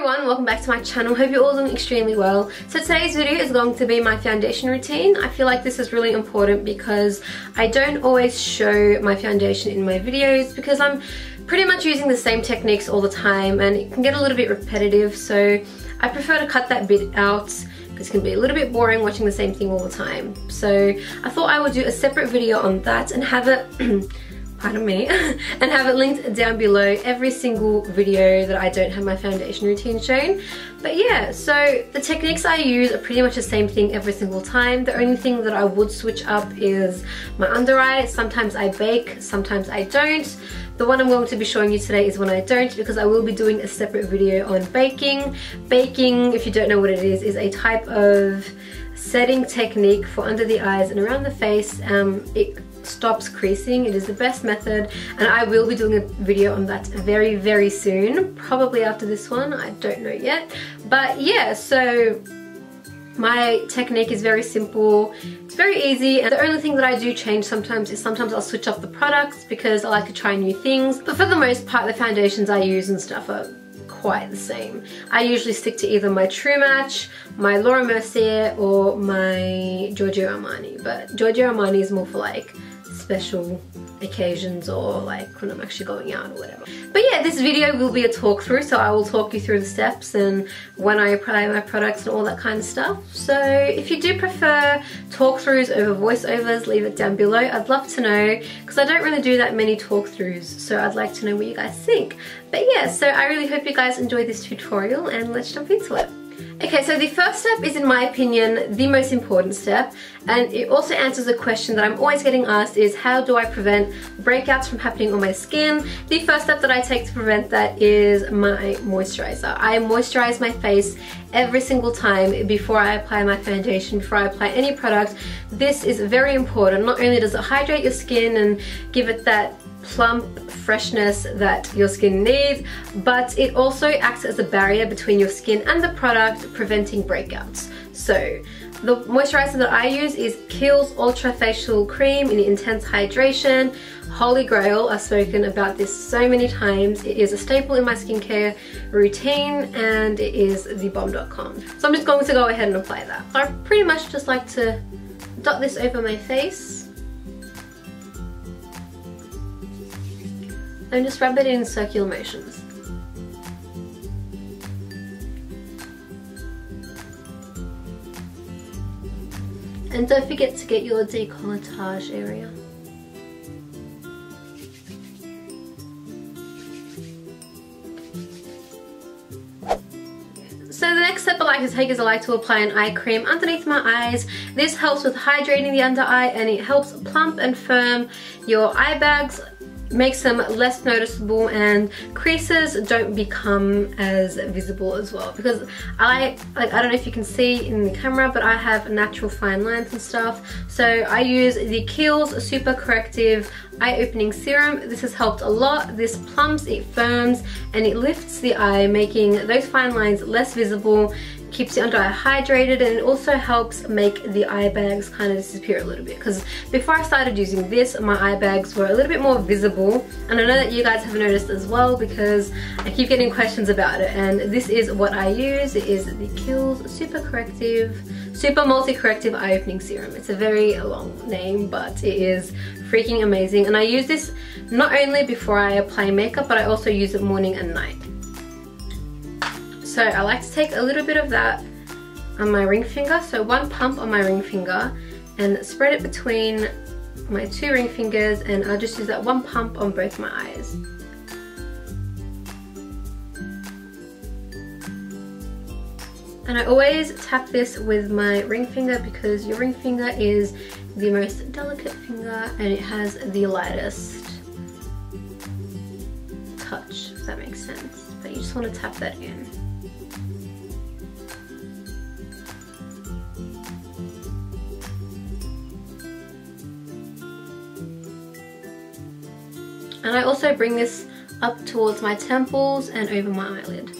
everyone, welcome back to my channel. Hope you're all doing extremely well. So today's video is going to be my foundation routine. I feel like this is really important because I don't always show my foundation in my videos because I'm pretty much using the same techniques all the time and it can get a little bit repetitive, so I prefer to cut that bit out because it can be a little bit boring watching the same thing all the time. So I thought I would do a separate video on that and have it pardon me, and have it linked down below every single video that I don't have my foundation routine shown. But yeah, so the techniques I use are pretty much the same thing every single time. The only thing that I would switch up is my under eye. Sometimes I bake, sometimes I don't. The one I'm going to be showing you today is when I don't, because I will be doing a separate video on baking. Baking, if you don't know what it is a type of setting technique for under the eyes and around the face. It stops creasing. It is the best method and I will be doing a video on that very, very soon, probably after this one, I don't know yet. But yeah, so my technique is very simple, it's very easy, and the only thing that I do change sometimes is sometimes I'll switch up the products because I like to try new things, but for the most part the foundations I use and stuff are quite the same. I usually stick to either my True Match, my Laura Mercier, or my Giorgio Armani, but Giorgio Armani is more for like special occasions or like when I'm actually going out or whatever. But yeah, this video will be a talk through, so I will talk you through the steps and when I apply my products and all that kind of stuff. So if you do prefer talk throughs over voiceovers, leave it down below. I'd love to know because I don't really do that many talk throughs, so I'd like to know what you guys think. But yeah, so I really hope you guys enjoyed this tutorial and let's jump into it. Okay, so the first step is, in my opinion, the most important step, and it also answers a question that I'm always getting asked is how do I prevent breakouts from happening on my skin? The first step that I take to prevent that is my moisturizer. I moisturize my face every single time before I apply my foundation, before I apply any product. This is very important. Not only does it hydrate your skin and give it that plump freshness that your skin needs, but it also acts as a barrier between your skin and the product, preventing breakouts. So the moisturizer that I use is KIEHL'S Ultra Facial Cream in Intense Hydration. Holy grail, I've spoken about this so many times. It is a staple in my skincare routine and it is thebomb.com. So I'm just going to go ahead and apply that. I pretty much just like to dot this over my face and just rub it in circular motions. And don't forget to get your décolletage area. So the next step I like to take is I like to apply an eye cream underneath my eyes. This helps with hydrating the under eye and it helps plump and firm your eye bags, makes them less noticeable, and creases don't become as visible as well, because I don't know if you can see in the camera, but I have natural fine lines and stuff. So I use the KIEHL'S Super Corrective Eye Opening Serum. This has helped a lot. This plumps, it firms, and it lifts the eye, making those fine lines less visible, keeps the under eye hydrated, and it also helps make the eye bags kind of disappear a little bit, because before I started using this, my eye bags were a little bit more visible, and I know that you guys have noticed as well because I keep getting questions about it. And this is what I use. It is the KIEHL'S Super Multi Corrective Eye Opening Serum. It's a very long name, but it is freaking amazing, and I use this not only before I apply makeup, but I also use it morning and night. So I like to take a little bit of that on my ring finger, so one pump on my ring finger, and spread it between my two ring fingers, and I'll just use that one pump on both my eyes. And I always tap this with my ring finger because your ring finger is the most delicate finger and it has the lightest touch, if that makes sense. But you just want to tap that in. And I also bring this up towards my temples and over my eyelid.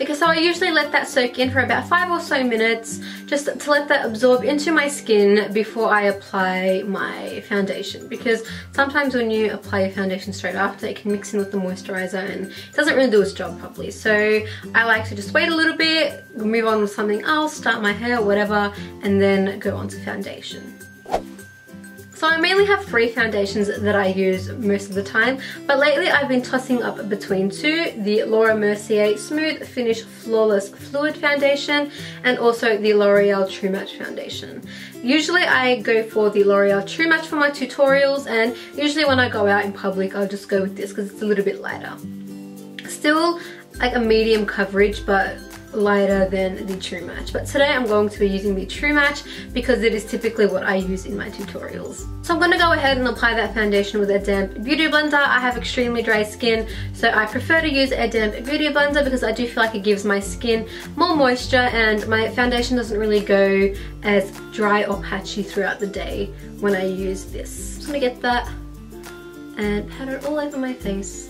Okay, so I usually let that soak in for about 5 or so minutes, just to let that absorb into my skin before I apply my foundation, because sometimes when you apply your foundation straight after, it can mix in with the moisturizer and it doesn't really do its job properly. So I like to just wait a little bit, move on with something else, start my hair, whatever, and then go on to foundation. So I mainly have 3 foundations that I use most of the time, but lately I've been tossing up between 2, the Laura Mercier Smooth Finish Flawless Fluid Foundation and also the L'Oreal True Match Foundation. Usually I go for the L'Oreal True Match for my tutorials, and usually when I go out in public I'll just go with this because it's a little bit lighter. Still like a medium coverage, but lighter than the True Match. But today I'm going to be using the True Match because it is typically what I use in my tutorials. So I'm going to go ahead and apply that foundation with a damp beauty blender. I have extremely dry skin, so I prefer to use a damp beauty blender because I do feel like it gives my skin more moisture and my foundation doesn't really go as dry or patchy throughout the day when I use this. I'm just going to get that and pat it all over my face.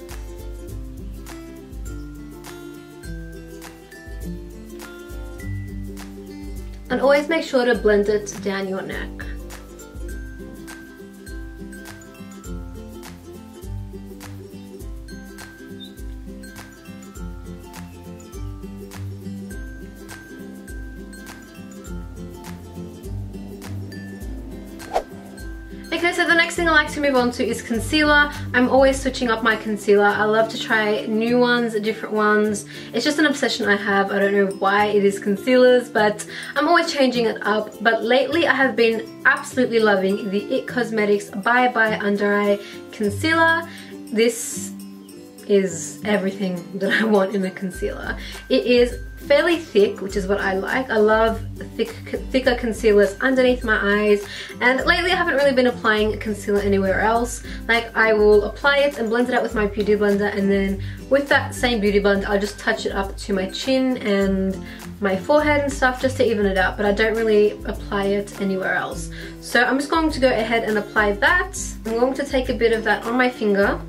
And always make sure to blend it down your neck. Okay, so the next thing I like to move on to is concealer. I'm always switching up my concealer. I love to try new ones, different ones. It's just an obsession I have. I don't know why it is concealers, but I'm always changing it up. But lately I have been absolutely loving the IT Cosmetics Bye Bye Under Eye Concealer. This is everything that I want in a concealer. It is fairly thick, which is what I like. I love thicker concealers underneath my eyes, and lately I haven't really been applying concealer anywhere else. Like, I will apply it and blend it out with my beauty blender, and then with that same beauty blender I'll just touch it up to my chin and my forehead and stuff just to even it out, but I don't really apply it anywhere else. So I'm just going to go ahead and apply that. I'm going to take a bit of that on my finger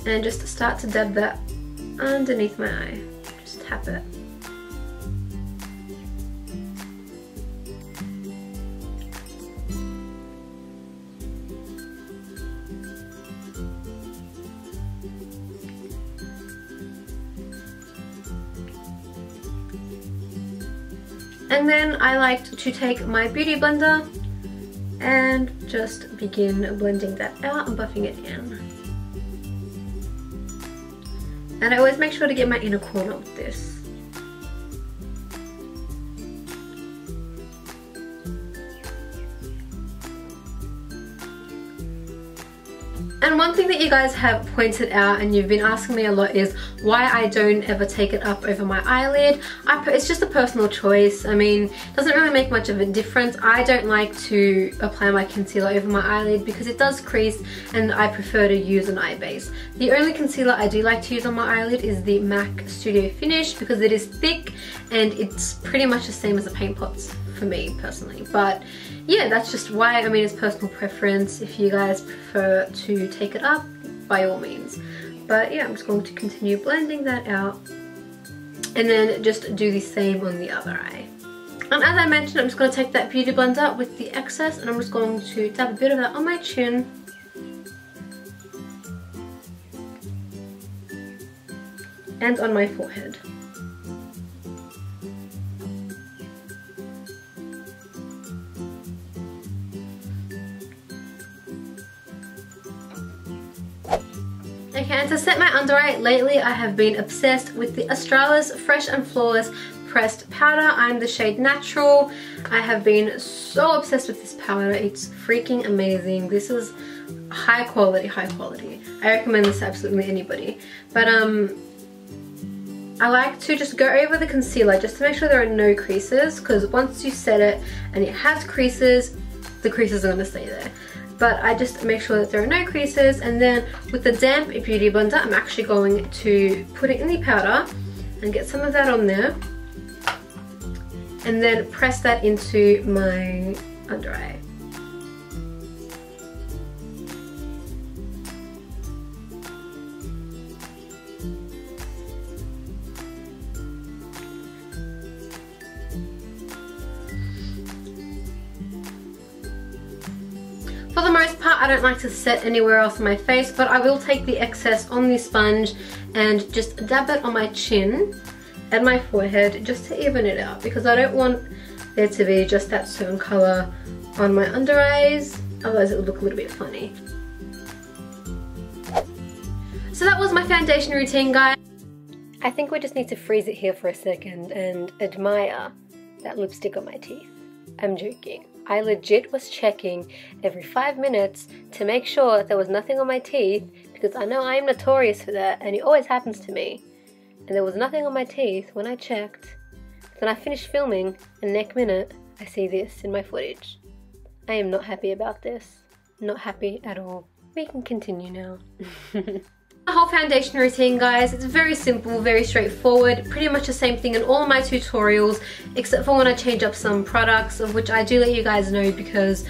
and just start to dab that underneath my eye. Just tap it. And then I like to take my beauty blender and just begin blending that out and buffing it in. And I always make sure to get my inner corner with this. And one thing that you guys have pointed out and you've been asking me a lot is why I don't ever take it up over my eyelid. It's just a personal choice. I mean, it doesn't really make much of a difference. I don't like to apply my concealer over my eyelid because it does crease, and I prefer to use an eye base. The only concealer I do like to use on my eyelid is the MAC Studio Finish because it is thick and it's pretty much the same as the Paint Pots for me personally. But yeah, that's just why. I mean, it's personal preference. If you guys prefer to take it up, by all means. But yeah, I'm just going to continue blending that out and then just do the same on the other eye. And as I mentioned, I'm just going to take that beauty blender with the excess and I'm just going to dab a bit of that on my chin. And on my forehead. Okay, and to set my under eye, lately I have been obsessed with the Australis Fresh and Flawless Pressed Powder. I'm the shade Natural. I have been so obsessed with this powder. It's freaking amazing. This is high quality, high quality. I recommend this to absolutely anybody. But I like to just go over the concealer just to make sure there are no creases, because once you set it and it has creases, the creases are going to stay there. But I just make sure that there are no creases, and then with the damp beauty blender I'm actually going to put it in the powder and get some of that on there and then press that into my under eye. I don't like to set anywhere else on my face, but I will take the excess on the sponge and just dab it on my chin and my forehead just to even it out, because I don't want there to be just that certain color on my under eyes, otherwise it would look a little bit funny. So that was my foundation routine, guys. I think we just need to freeze it here for a second and admire that lipstick on my teeth. I'm joking. I legit was checking every 5 minutes to make sure that there was nothing on my teeth, because I know I am notorious for that and it always happens to me. And there was nothing on my teeth when I checked. Then I finished filming and next minute I see this in my footage. I am not happy about this. Not happy at all. We can continue now. The whole foundation routine, guys, it's very simple, very straightforward, pretty much the same thing in all of my tutorials, except for when I change up some products, of which I do let you guys know because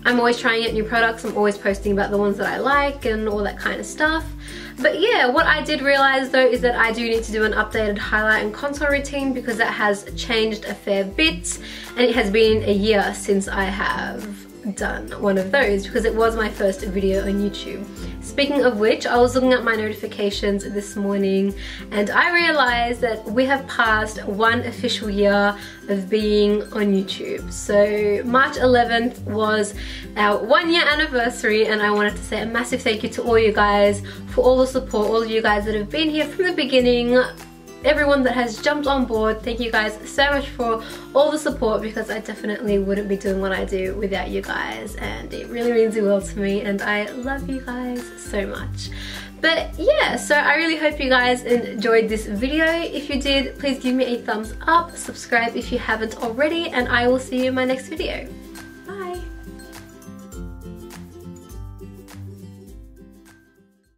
I'm always trying out new products. I'm always posting about the ones that I like and all that kind of stuff. But yeah, what I did realize though is that I do need to do an updated highlight and contour routine, because that has changed a fair bit, and it has been a year since I have done one of those, because it was my first video on YouTube. Speaking of which, I was looking at my notifications this morning and I realized that we have passed 1 official year of being on YouTube. So March 11th was our 1-year anniversary, and I wanted to say a massive thank you to all you guys for all the support, all of you guys that have been here from the beginning. Everyone that has jumped on board, thank you guys so much for all the support, because I definitely wouldn't be doing what I do without you guys, and it really means the world to me, and I love you guys so much. But yeah, so I really hope you guys enjoyed this video. If you did, please give me a thumbs up, subscribe if you haven't already, and I will see you in my next video.